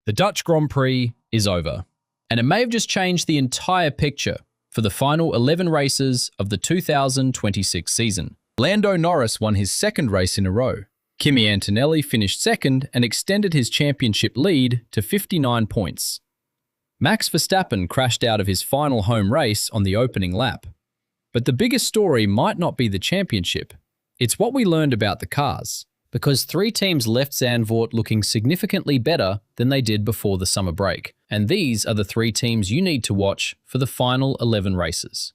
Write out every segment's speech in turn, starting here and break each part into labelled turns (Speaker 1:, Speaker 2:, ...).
Speaker 1: The Dutch Grand Prix is over, and it may have just changed the entire picture for the final 11 races of the 2026 season. Lando Norris won his second race in a row. Kimi Antonelli finished second and extended his championship lead to 59 points. Max Verstappen crashed out of his final home race on the opening lap. But the biggest story might not be the championship. It's what we learned about the cars, because 3 teams left Zandvoort looking significantly better than they did before the summer break. And these are the 3 teams you need to watch for the final 11 races.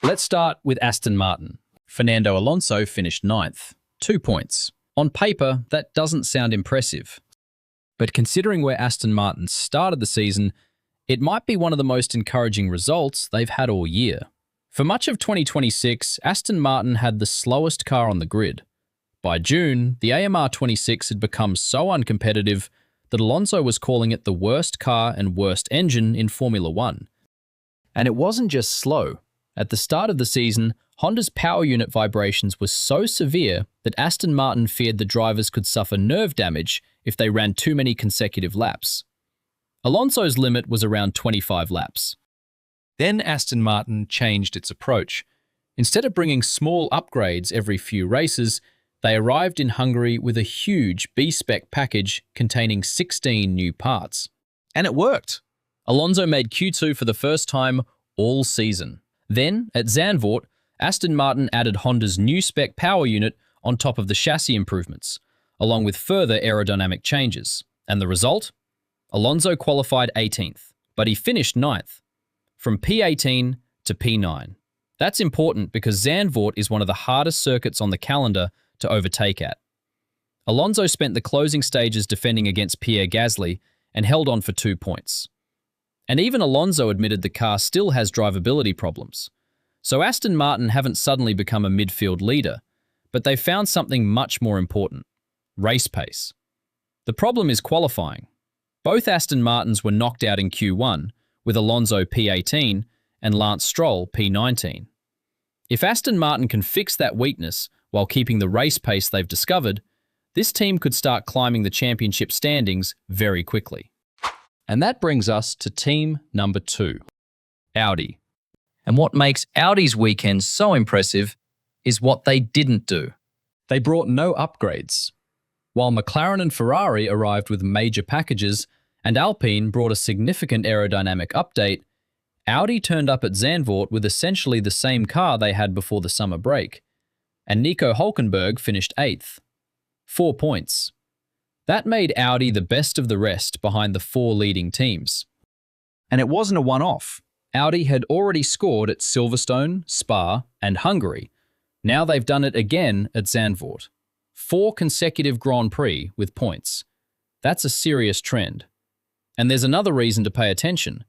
Speaker 1: Let's start with Aston Martin. Fernando Alonso finished 9th, 2 points. On paper, that doesn't sound impressive. But considering where Aston Martin started the season, it might be one of the most encouraging results they've had all year. For much of 2026, Aston Martin had the slowest car on the grid. By June, the AMR 26 had become so uncompetitive that Alonso was calling it the worst car and worst engine in Formula One. And it wasn't just slow. At the start of the season, Honda's power unit vibrations were so severe that Aston Martin feared the drivers could suffer nerve damage if they ran too many consecutive laps. Alonso's limit was around 25 laps. Then Aston Martin changed its approach. Instead of bringing small upgrades every few races, they arrived in Hungary with a huge B-spec package containing 16 new parts. And it worked. Alonso made Q2 for the first time all season. Then, at Zandvoort, Aston Martin added Honda's new spec power unit on top of the chassis improvements, along with further aerodynamic changes. And the result? Alonso qualified 18th, but he finished 9th, from P18 to P9. That's important because Zandvoort is one of the hardest circuits on the calendar to overtake at. Alonso spent the closing stages defending against Pierre Gasly and held on for 2 points. And even Alonso admitted the car still has drivability problems. So Aston Martin haven't suddenly become a midfield leader, but they found something much more important: race pace. The problem is qualifying. Both Aston Martins were knocked out in Q1, with Alonso P18 and Lance Stroll P19. If Aston Martin can fix that weakness while keeping the race pace they've discovered, this team could start climbing the championship standings very quickly. And that brings us to team number 2, Audi. And what makes Audi's weekend so impressive is what they didn't do. They brought no upgrades. While McLaren and Ferrari arrived with major packages and Alpine brought a significant aerodynamic update, Audi turned up at Zandvoort with essentially the same car they had before the summer break. And Nico Hülkenberg finished 8th, 4 points. That made Audi the best of the rest behind the 4 leading teams. And it wasn't a one-off. Audi had already scored at Silverstone, Spa, and Hungary. Now they've done it again at Zandvoort. 4 consecutive Grand Prix with points. That's a serious trend. And there's another reason to pay attention.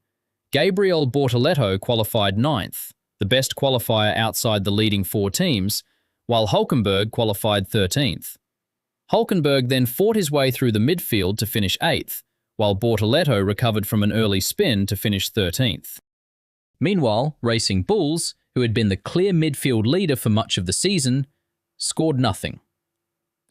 Speaker 1: Gabriel Bortoleto qualified 9th, the best qualifier outside the leading 4 teams, while Hülkenberg qualified 13th. Hülkenberg then fought his way through the midfield to finish 8th, while Bortoleto recovered from an early spin to finish 13th. Meanwhile, Racing Bulls, who had been the clear midfield leader for much of the season, scored nothing.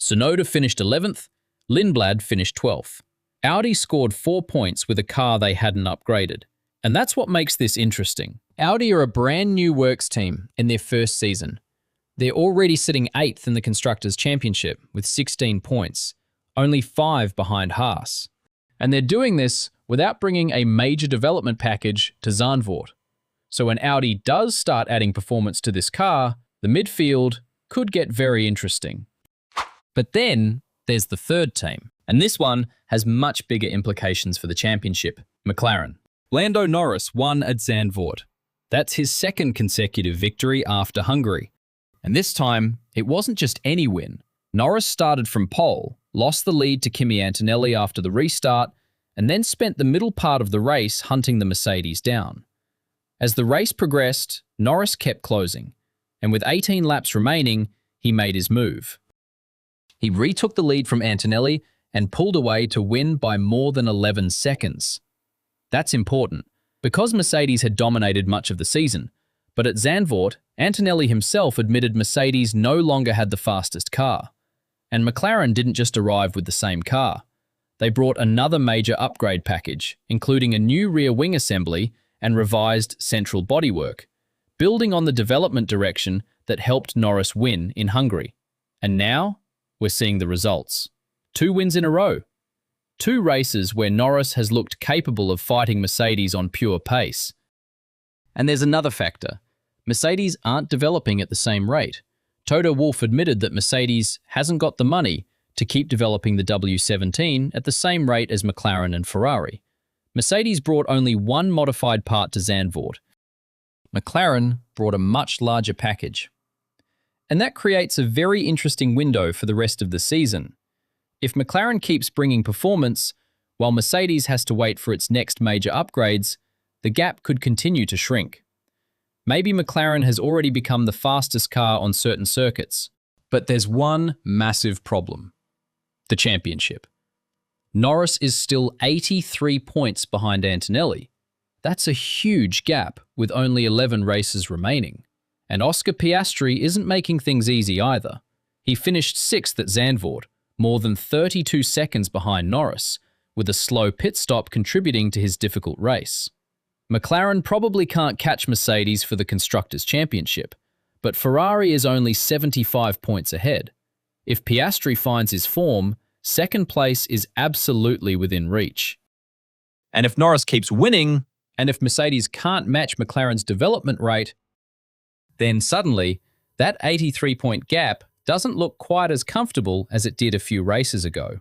Speaker 1: Tsunoda finished 11th, Lindblad finished 12th. Audi scored 4 points with a car they hadn't upgraded. And that's what makes this interesting. Audi are a brand new works team in their first season. They're already sitting 8th in the Constructors' Championship with 16 points, only 5 behind Haas. And they're doing this without bringing a major development package to Zandvoort. So when Audi does start adding performance to this car, the midfield could get very interesting. But then there's the third team, and this one has much bigger implications for the championship: McLaren. Lando Norris won at Zandvoort. That's his second consecutive victory after Hungary. And this time, it wasn't just any win. Norris started from pole, lost the lead to Kimi Antonelli after the restart, and then spent the middle part of the race hunting the Mercedes down. As the race progressed, Norris kept closing, and with 18 laps remaining, he made his move. He retook the lead from Antonelli and pulled away to win by more than 11 seconds. That's important, because Mercedes had dominated much of the season, but at Zandvoort, Antonelli himself admitted Mercedes no longer had the fastest car. And McLaren didn't just arrive with the same car. they brought another major upgrade package, including a new rear wing assembly and revised central bodywork, building on the development direction that helped Norris win in Hungary. And now, we're seeing the results. 2 wins in a row. 2 races where Norris has looked capable of fighting Mercedes on pure pace. And there's another factor. Mercedes aren't developing at the same rate. Toto Wolff admitted that Mercedes hasn't got the money to keep developing the W17 at the same rate as McLaren and Ferrari. Mercedes brought only 1 modified part to Zandvoort. McLaren brought a much larger package. And that creates a very interesting window for the rest of the season. If McLaren keeps bringing performance, while Mercedes has to wait for its next major upgrades, the gap could continue to shrink. Maybe McLaren has already become the fastest car on certain circuits, but there's one massive problem: the championship. Norris is still 83 points behind Antonelli. That's a huge gap with only 11 races remaining. And Oscar Piastri isn't making things easy either. He finished 6th at Zandvoort, more than 32 seconds behind Norris, with a slow pit stop contributing to his difficult race. McLaren probably can't catch Mercedes for the Constructors' Championship, but Ferrari is only 75 points ahead. If Piastri finds his form, second place is absolutely within reach. And if Norris keeps winning, and if Mercedes can't match McLaren's development rate, then suddenly that 83-point gap doesn't look quite as comfortable as it did a few races ago.